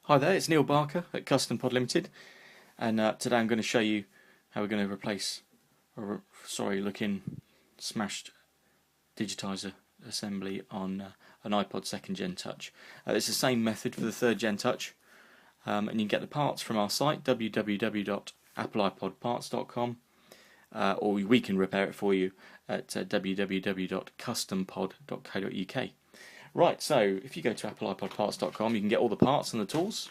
Hi there, it's Neil Barker at Custom Pod Limited, and today I'm going to show you how we're going to replace a looking smashed Digitizer assembly on an iPod 2nd Gen Touch. It's the same method for the 3rd Gen Touch, and you can get the parts from our site www.appleipodparts.com, or we can repair it for you at www.custompod.co.uk. Right, so if you go to appleipodparts.com, you can get all the parts and the tools.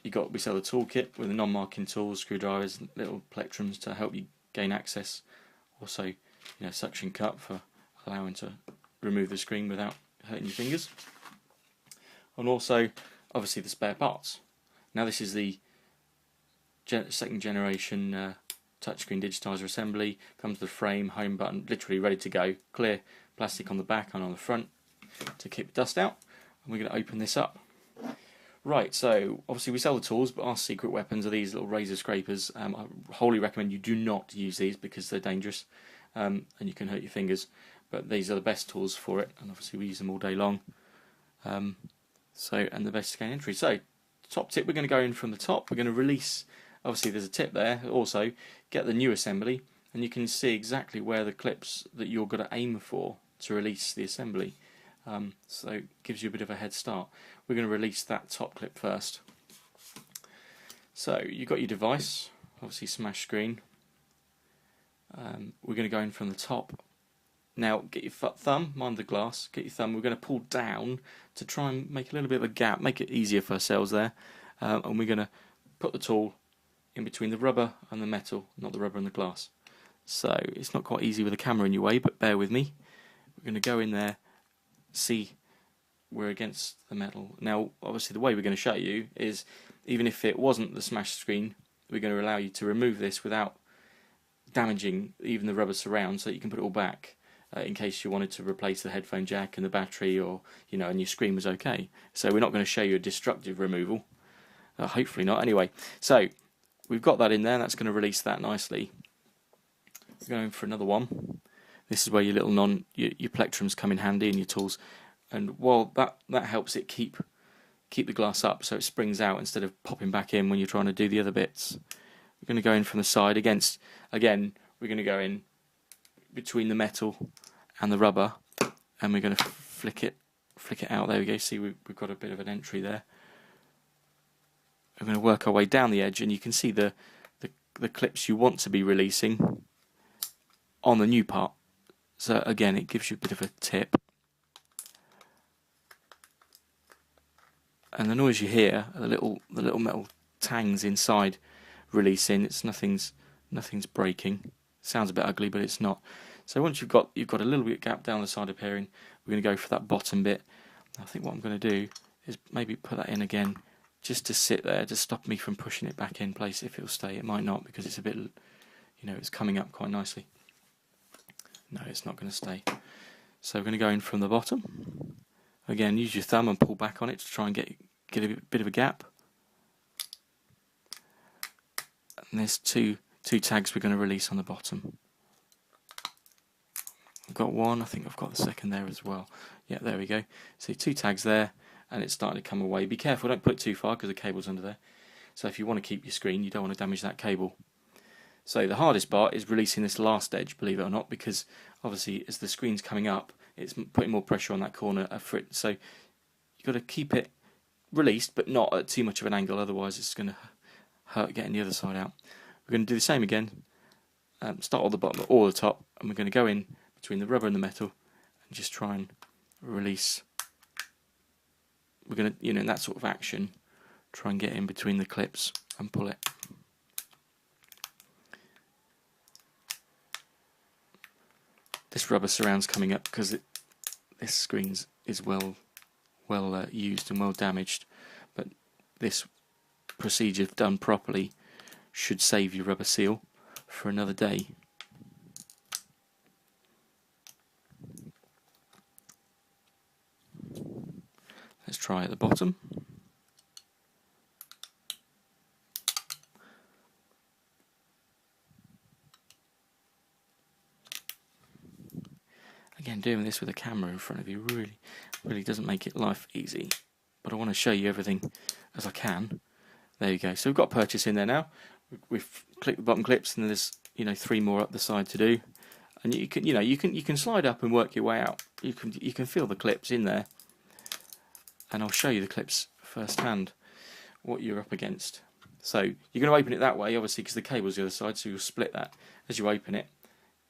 We sell the toolkit with the non-marking tools, screwdrivers, little plectrums to help you gain access. Also, suction cup for allowing to remove the screen without hurting your fingers. And also, obviously, the spare parts. Now, this is the 2nd generation touchscreen digitizer assembly. Comes with the frame, home button, literally ready to go. Clear plastic on the back and on the front to keep the dust out. And we're going to open this up. Right, so obviously we sell the tools, but our secret weapons are these little razor scrapers. I wholly recommend you do not use these because they're dangerous and you can hurt your fingers. But these are the best tools for it, and obviously we use them all day long. And the best to gain entry. So, top tip, we're going to go in from the top. We're going to release. Obviously, there's a tip there. Also, get the new assembly, and you can see exactly where the clips that you're going to aim for to release the assembly. So it gives you a bit of a head start. We're going to release that top clip first. So you've got your device, obviously smash screen. We're going to go in from the top. Now get your thumb, mind the glass, get your thumb, we're going to pull down to try and make a little bit of a gap, make it easier for ourselves there. And we're going to put the tool in between the rubber and the metal, not the rubber and the glass. So it's not quite easy with the camera in your way, but bear with me. We're going to go in there. See, we're against the metal. Now, obviously, the way we're going to show you is, even if it wasn't the smashed screen, we're going to allow you to remove this without damaging even the rubber surround, so that you can put it all back in case you wanted to replace the headphone jack and the battery, or and your screen was okay. So we're not going to show you a destructive removal. Hopefully not. Anyway, so we've got that in there. That's going to release that nicely. We're going for another one. This is where your little your plectrums come in handy and your tools, and while that helps it keep the glass up so it springs out instead of popping back in when you're trying to do the other bits. We're going to go in from the side again. We're going to go in between the metal and the rubber, and we're going to flick it out. There we go. See, we've got a bit of an entry there. We're going to work our way down the edge, and you can see the clips you want to be releasing on the new part. So again, it gives you a bit of a tip. And the noise you hear, the little metal tangs inside releasing. Nothing's breaking. Sounds a bit ugly, but it's not. So once you've got a little bit gap down the side appearing, we're going to go for that bottom bit. I think what I'm going to do is maybe put that in again, just to sit there, to stop me from pushing it back in place. If it'll stay, it might not, because it's a bit, it's coming up quite nicely. No, it's not going to stay. So we're going to go in from the bottom. Again, use your thumb and pull back on it to try and get a bit of a gap. And there's two tags we're going to release on the bottom. I've got one, I think I've got the second there as well. Yeah, there we go. See, 2 tags there, and it's starting to come away. Be careful, don't put it too far because the cable's under there. So if you want to keep your screen, you don't want to damage that cable. So the hardest part is releasing this last edge, believe it or not, because obviously as the screen's coming up, it's putting more pressure on that corner for it. So you've got to keep it released, but not at too much of an angle, otherwise it's going to hurt getting the other side out. We're going to do the same again. Start at the bottom or the top, and we're going to go in between the rubber and the metal and just try and release. We're going to, in that sort of action, try and get in between the clips and pull it. This rubber surround's coming up because this screen is well used and well damaged, but this procedure done properly should save your rubber seal for another day. Let's try at the bottom. Again, doing this with a camera in front of you really doesn't make life easy, but I want to show you everything as I can. There you go. So we've got purchase in there now. We've clicked the button clips, and there's 3 more up the side to do. And you can slide up and work your way out. You can feel the clips in there, and I'll show you the clips firsthand, what you're up against. So you're going to open it that way, obviously, because the cable's the other side. So you'll split that as you open it.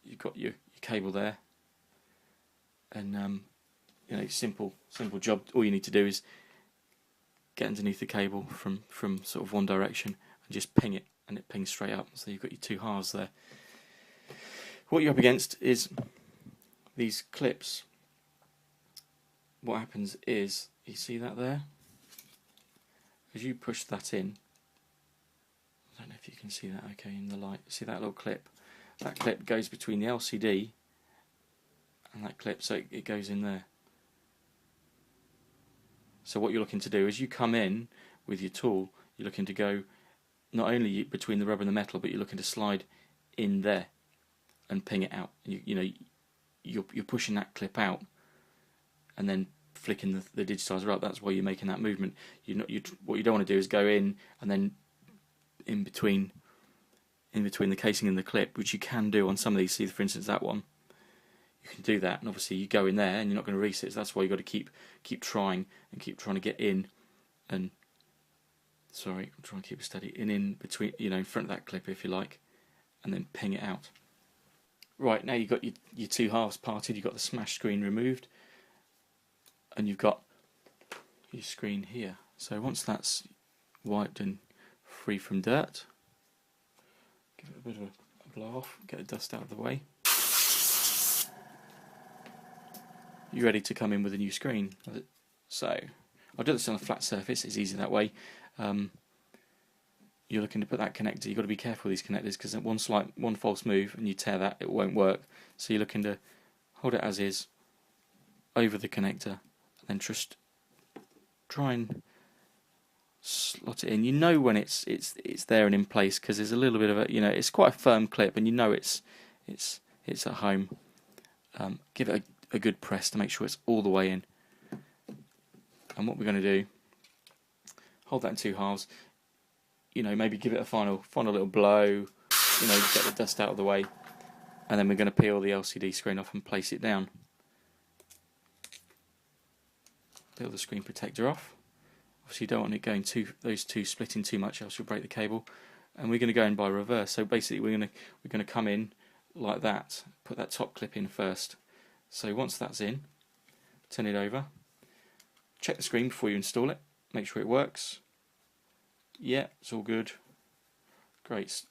You've got your cable there, and simple job. All you need to do is get underneath the cable from sort of one direction and just ping it, and it pings straight up. So you've got your 2 halves there. What you're up against is these clips. What happens is, you see that there? As you push that in, I don't know if you can see that okay in the light. See that little clip? That clip goes between the LCD and that clip, so it goes in there. So what you're looking to do is you come in with your tool, you're looking to go not only between the rubber and the metal, but you're looking to slide in there and ping it out. You're pushing that clip out and then flicking the digitizer up. That's why you're making that movement. What you don't want to do is go in and then in between the casing and the clip, which you can do on some of these. See, for instance, that one. You can do that, and obviously you go in there and you're not going to reset. So that's why you've got to keep trying to get in, and sorry, I'm trying to keep it steady, in between, in front of that clip if you like, and then ping it out. Right, now you've got your 2 halves parted, you've got the smash screen removed, and you've got your screen here. So once that's wiped and free from dirt, give it a bit of a blow off, get the dust out of the way. You're ready to come in with a new screen. So I'll do this on a flat surface, it's easy that way. You're looking to put that connector, you've got to be careful with these connectors, because one false move and you tear that, it won't work. So you're looking to hold it as is over the connector, and then just try and slot it in. You know when it's there and in place, because there's a little bit of a, it's quite a firm clip, and it's at home. Give it a good press to make sure it's all the way in. And what we're going to do, hold that in 2 halves, maybe give it a final little blow, get the dust out of the way, and then we're going to peel the LCD screen off and place it down. Peel the screen protector off. Obviously you don't want it going those two splitting too much, else you'll break the cable. And we're going to go in by reverse. So basically we're going to come in like that, put that top clip in first. So once that's in, turn it over, check the screen before you install it, make sure it works. Yeah, it's all good. Great.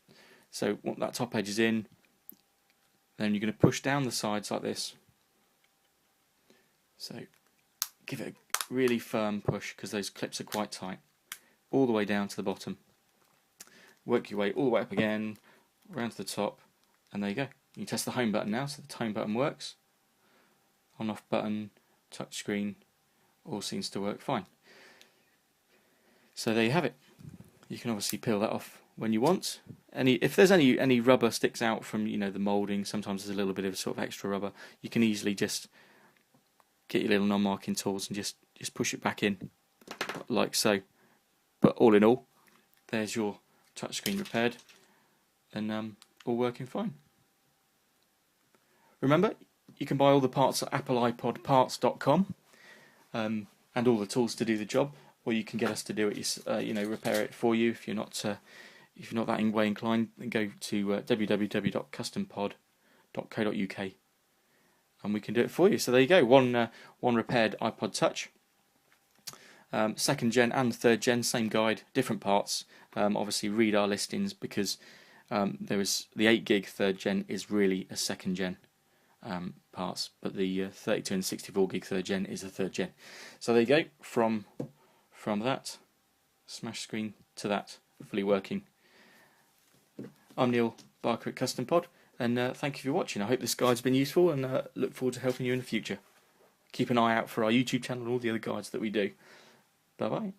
So once that top edge is in, then you're going to push down the sides like this. So give it a really firm push, because those clips are quite tight, all the way down to the bottom. Work your way all the way up again, around to the top, and there you go. You can test the home button now, so the home button works. On off button, touch screen, all seems to work fine. So there you have it. You can obviously peel that off when you want. If there's any rubber sticks out from the moulding, sometimes there's a little bit of sort of extra rubber, you can easily just get your little non-marking tools and just push it back in like so. But all in all, there's your touchscreen repaired, and all working fine. Remember, you can buy all the parts at appleipodparts.com, and all the tools to do the job, or you can get us to do it, repair it for you. If you're not that way inclined, then go to www.custompod.co.uk, and we can do it for you. So there you go, one repaired iPod Touch. 2nd gen and 3rd gen, same guide, different parts. Obviously read our listings, because there is the 8 gig 3rd gen is really a 2nd gen parts, but the 32 and 64 gig 3rd gen is a 3rd gen. So there you go, from that smash screen to that fully working. I'm Neil Barker at Custom Pod, and thank you for watching. I hope this guide's been useful, and look forward to helping you in the future. Keep an eye out for our YouTube channel and all the other guides that we do. Bye bye.